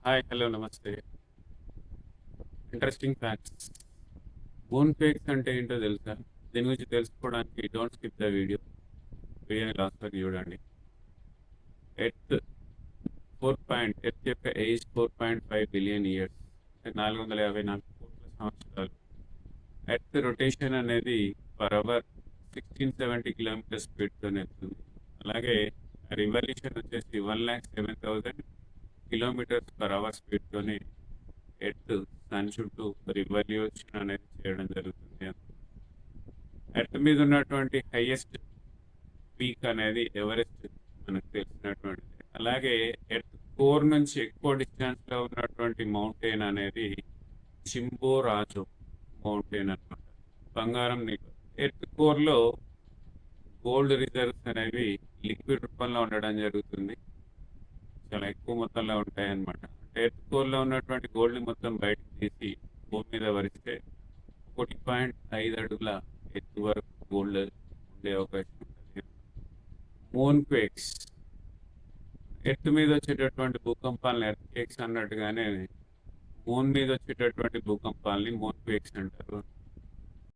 Hi, hello, నమస్తే. Interesting facts. Moon quakes అంటే ఏంటో తెలుసా? దీని గురించి తెలుసుకోవడానికి డోంట్ స్కిప్ ద వీడియోని లాస్ట్ వరకు చూడండి. ఎర్త్ ఎర్త్ యొక్క ఏజ్ 4.5 బిలియన్ ఇయర్స్, 454 కోట్ల సంవత్సరాలు. ఎర్త్ రొటేషన్ అనేది పర్ అవర్ 1670 కిలోమీటర్ స్పీడ్తో వెళ్తుంది. అలాగే రివల్యూషన్ వచ్చేసి 1,07,000 కిలోమీటర్స్ పర్ అవర్ స్పీడ్తోనే ఎర్త్ సన్ చుట్టూ రివల్యూషన్ అనేది చేయడం జరుగుతుంది. ఎర్త్ మీద ఉన్నటువంటి హైయెస్ట్ పీక్ అనేది ఎవరెస్ట్, మనకు తెలిసినటువంటిది. అలాగే ఎర్త్ కోర్ నుంచి ఎక్కువ డిస్టెన్స్ లో ఉన్నటువంటి మౌంటైన్ అనేది చింబోరాజో మౌంటైన్ అన్నమాట. బంగారం నిధి. ఎర్త్ కోర్ లో గోల్డ్ రిజర్వ్స్ అనేవి లిక్విడ్ రూపంలో ఉండడం జరుగుతుంది. చాలా ఎక్కువ మొత్తంలో ఉంటాయి అన్నమాట. ఎర్త్ కోర్ లో ఉన్నటువంటి గోల్డ్ ని మొత్తం బయటకు తీసి భూమి మీద వరిస్తే 1.5 అడుగుల ఎత్తు వరకు గోల్డ్ ఉండే అవకాశం ఉంటుంది. Moon quakes. ఎర్త్ మీద వచ్చేటటువంటి భూకంపాలను ఎర్త్ క్వేక్స్ అన్నట్టుగానే మూన్ మీద వచ్చేటటువంటి భూకంపాలని మూన్ క్వేక్స్ అంటారు.